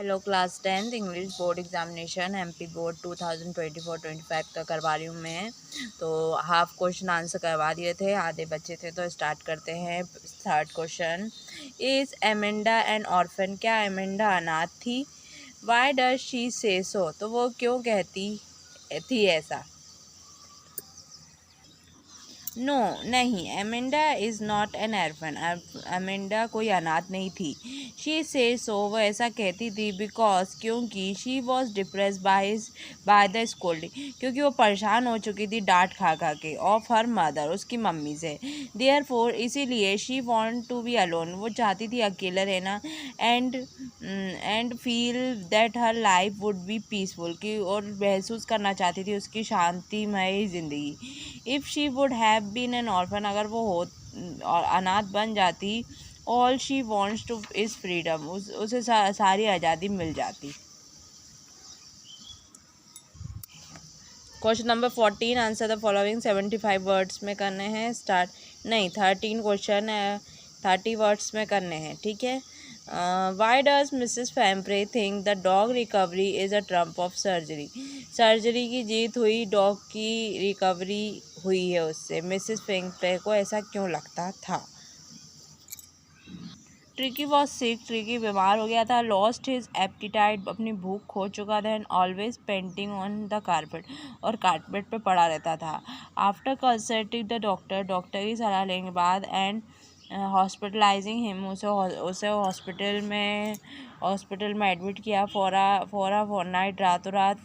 Hello class 10th English board examination MP board 2024-25 का करवा रही हूँ मैं। तो हाफ क्वेश्चन आंसर करवा दिए थे, आधे बच्चे थे। तो स्टार्ट करते हैं। Third question, is Amanda N orphan? क्या एमेंडा अनाथ थी? वाई डज शी से सो? तो वो क्यों कहती थी ऐसा? नो नहीं, Amanda is not an orphan. Amanda कोई अनाथ नहीं थी। शी से सो, वो ऐसा कहती थी बिकॉज क्योंकि she was depress by the scolding, क्योंकि वो परेशान हो चुकी थी डांट खा खा के, ऑफ हर मदर, उसकी मम्मी से। देयर फोर, इसीलिए she want to be alone, वो चाहती थी अकेला रहना। And feel that her life would be peaceful, की और महसूस करना चाहती थी उसकी शांतिमय ज़िंदगी। If she would have been an orphan, अगर वो हो और अनाथ बन जाती, all she wants to is freedom, उसे सारी आज़ादी मिल जाती। Question number 14, answer the following 75 words में करने हैं। स्टार्ट नहीं, 13 क्वेश्चन है, 30 वर्ड्स में करने हैं, ठीक है। Why does Mrs Pumphrey think the dog recovery is a triumph of surgery? Surgery की जीत हुई, डॉग की रिकवरी हुई है उससे। मिसिस फैम्प्रे को ऐसा क्यों लगता था? ट्रिकी वॉज सिक, ट्रिकी बीमार हो गया था। लॉस्ट हिज एप्टीटाइट, अपनी भूख खो चुका था। And always painting on the carpet, और कारपेट पे पड़ा रहता था। After consulting the doctor, doctor की सलाह लेने के बाद, एंड हॉस्पिटलाइजिंग हिम, उसे हॉस्पिटल में एडमिट किया। फॉर नाइट, रातों रात।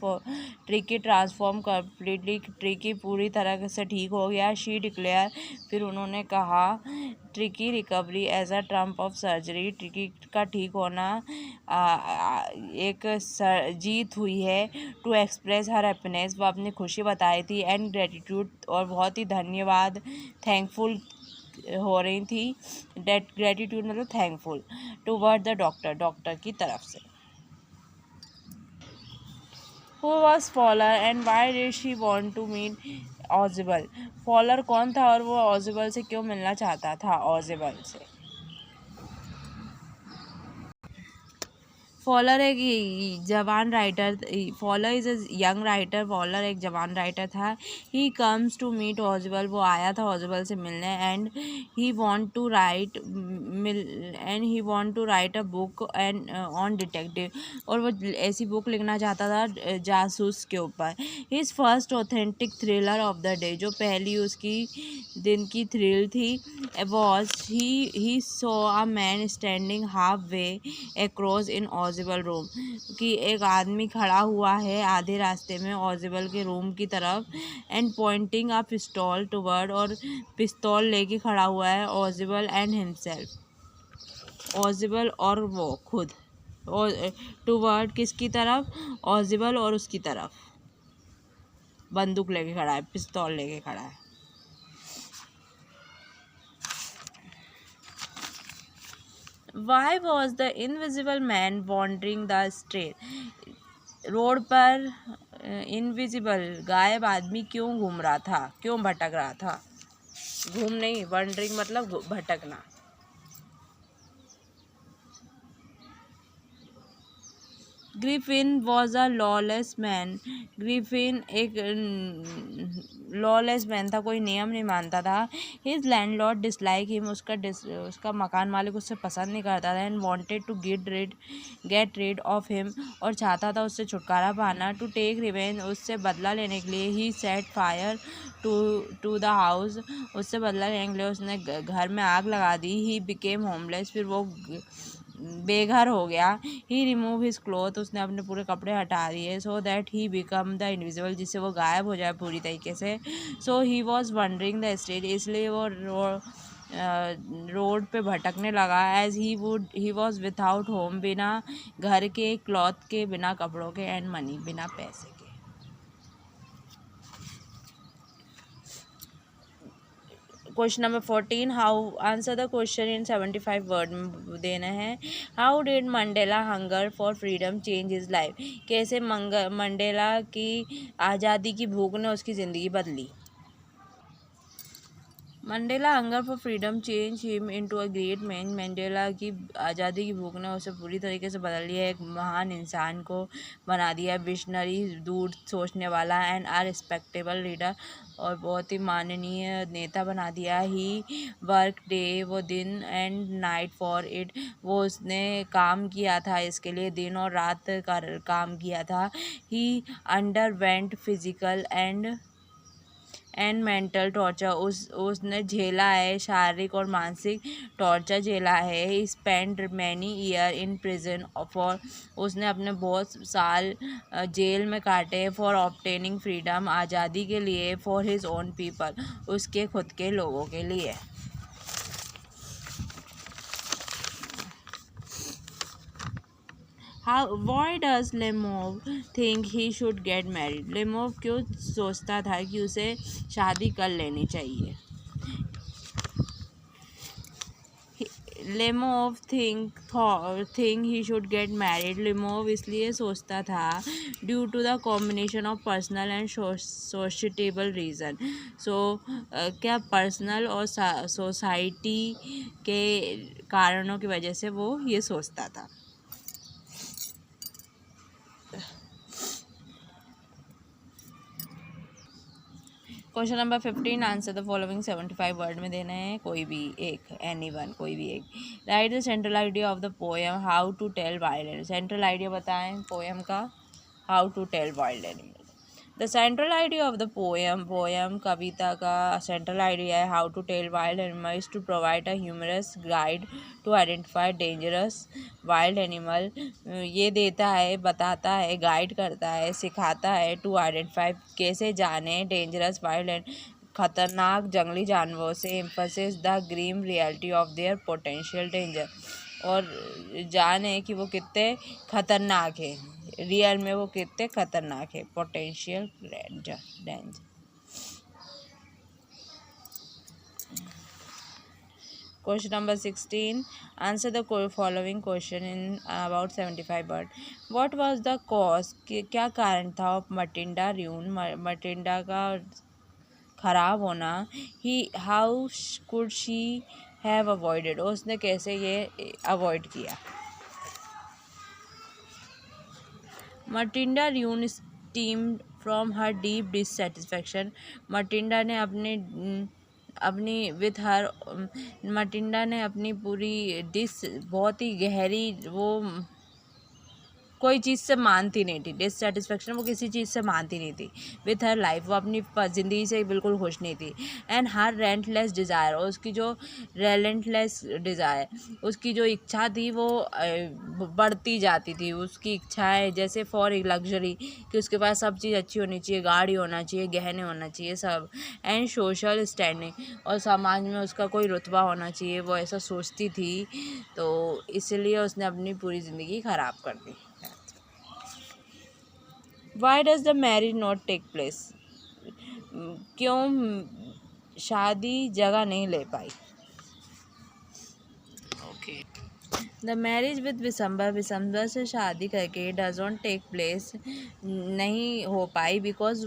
ट्रिकी ट्रांसफॉर्म कम्प्लीटली, ट्रिकी पूरी तरह से ठीक हो गया। शी डिक्लेयर, फिर उन्होंने कहा, Tricki recovery as a triumph of surgery, Tricki का ठीक होना एक जीत हुई है। टू एक्सप्रेस हर हैप्पीनेस, वो अपनी खुशी बताई थी। एंड ग्रेटिट्यूड, और बहुत ही धन्यवाद, थैंकफुल हो रही थी। डेट ग्रेटिट्यूड मतलब thankful, toward the doctor, doctor की तरफ से। Who was Fowler and why did she want to meet Ausable? Fowler कौन था और वो ऑजिबल से क्यों मिलना चाहता था? ऑजिबल से। फॉलर एक जवान writer, Fowler is a young writer, Fowler एक जवान राइटर था। He comes to meet Ausable, वो आया था ऑजिबल से मिलने। And he want to write a book and on detective, और वो ऐसी बुक लिखना चाहता था जासूस के ऊपर। His first authentic thriller of the day, जो पहली उसकी दिन की थ्रिल थी, was he saw a man standing halfway across in Ausable room, कि एक आदमी खड़ा हुआ है आधे रास्ते में ऑजिबल के रूम की तरफ। एंड पॉइंटिंग अ पिस्तौल टुवर्ड, और पिस्तौल लेके खड़ा हुआ है ऑजिबल एंड हिमसेल्फ, ऑजिबल और वो खुद, और टुवर्ड किसकी तरफ? ऑजिबल और उसकी तरफ बंदूक लेके खड़ा है, पिस्तौल लेके खड़ा है। Why was the invisible man wandering the street? Road पर इनविजिबल गायब आदमी क्यों घूम रहा था, क्यों भटक रहा था? घूम नहीं, वंडरिंग मतलब भटकना। Griffin was a lawless man, Griffin एक लॉलेस मैन था, कोई नियम नहीं मानता था। हिज लैंडलॉर्ड डिसलाइक हिम, उसका मकान मालिक उससे पसंद नहीं करता था। And wanted to get rid of him, और चाहता था उससे छुटकारा पाना। टू टेक रिवेंज, उससे बदला लेने के लिए। He set fire to the house, उससे बदला लेने के लिए उसने घर में आग लगा दी। ही बिकेम होमलेस, फिर वो बेघर हो गया। ही रिमूव हिज क्लोथ, उसने अपने पूरे कपड़े हटा दिए। So that he become the invisible, जिससे वो गायब हो जाए पूरी तरीके से। So he was wandering the street, इसलिए वो रोड पे भटकने लगा। As he was without home, बिना घर के, क्लॉथ के, बिना कपड़ों के, एंड मनी, बिना पैसे के। Question number 14, how answer the question in 75 word में देना है। How did Mandela hunger for freedom change his life? कैसे मंडेला की आज़ादी की भूख ने उसकी ज़िंदगी बदली? Mandela hunger for freedom change him into a great man. Mandela की आज़ादी की भूख ने उसे पूरी तरीके से बदल दिया, एक महान इंसान को बना दिया। विशनरी, दूर सोचने वाला, एंड अ रिस्पेक्टेबल लीडर, और बहुत ही माननीय नेता बना दिया। ही वर्क डे, वो दिन, एंड नाइट फॉर इट, वो उसने काम किया था इसके लिए, दिन और रात कर काम किया था। He underwent physical and mental torture, उसने झेला है, शारीरिक और मानसिक टॉर्चर झेला है। He spend many year in prison for, उसने अपने बहुत साल जेल में काटे। फॉर ऑब्टेनिंग फ्रीडम, आज़ादी के लिए। फॉर हिज ओन पीपल, उसके खुद के लोगों के लिए। Why does Lemov think he should get married? Lemov क्यों सोचता था कि उसे शादी कर लेनी चाहिए? Lemov think he should get married. Lemov इसलिए सोचता था due to the combination of personal and societal reason. So क्या पर्सनल और सोसाइटी के कारणों की वजह से वो ये सोचता था। Question number 15, answer the following 75 word में देना है, कोई भी एक, एनी वन, कोई भी एक। Write the central idea of the poem how to tell wild animal. Central idea बताएं पोएम का, how to tell wild animal. The central idea of the poem कविता का सेंट्रल आइडिया है how to tell wild animals, to provide a humorous guide to identify dangerous wild animal. ये देता है, बताता है, गाइड करता है, सिखाता है, टू आइडेंटिफाई, कैसे जाने, डेंजरस वाइल्ड एंड खतरनाक जंगली जानवरों से। Emphasis the grim reality of their potential danger, और जाने कि वो कितने खतरनाक है, रियल में वो कितने खतरनाक है, potential danger. Question number 16, answer the following question in about 75 word. What was the cause, क्या कारण था ऑफ मटिंडा र्यून, मटिंडा का खराब होना। ही how could she have avoided, उसने कैसे ये अवॉइड किया। Matilda ruin stemmed from her deep dissatisfaction. Matilda ने मटिंडा ने अपनी पूरी बहुत ही गहरी, वो कोई चीज़ से मानती नहीं थी, डिससेटिस्फेक्शन, वो किसी चीज़ से मानती नहीं थी। विथ हर लाइफ, वो अपनी ज़िंदगी से बिल्कुल खुश नहीं थी। एंड हर रेंटलेस डिज़ायर, और उसकी जो रेलेंटलेस डिज़ायर, उसकी जो इच्छा थी वो बढ़ती जाती थी। उसकी इच्छाएं जैसे फॉर लग्जरी, कि उसके पास सब चीज़ अच्छी होनी चाहिए, गाड़ी होना चाहिए, गहने होना चाहिए, सब। एंड सोशल स्टैंडिंग, और समाज में उसका कोई रुतबा होना चाहिए, वो ऐसा सोचती थी। तो इसलिए उसने अपनी पूरी ज़िंदगी ख़राब कर दी। Why does the marriage not take place? क्यों शादी जगह नहीं ले पाई। द मैरिज विद विशंबर से शादी करके डज नॉट टेक प्लेस, नहीं हो पाई, बिकॉज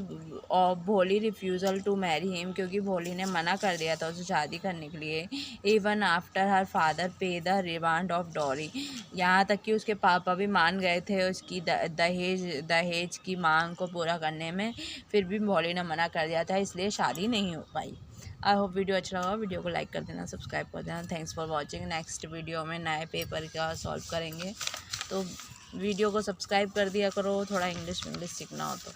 ऑफ भोली रिफ्यूज़ल टू मैरी हिम, क्योंकि भोली ने मना कर दिया था उसे शादी करने के लिए। इवन आफ्टर हर फादर पे द रिमांड ऑफ डॉरी, यहाँ तक कि उसके पापा भी मान गए थे उसकी दहेज की मांग को पूरा करने में, फिर भी भोली ने मना कर दिया था, इसलिए शादी नहीं हो पाई। आई होप वीडियो अच्छा लगा, वीडियो को लाइक कर देना, सब्सक्राइब कर देना। Thanks for watching. Next video में नए पेपर का सॉल्व करेंगे, तो वीडियो को सब्सक्राइब कर दिया करो, थोड़ा इंग्लिश सीखना हो तो।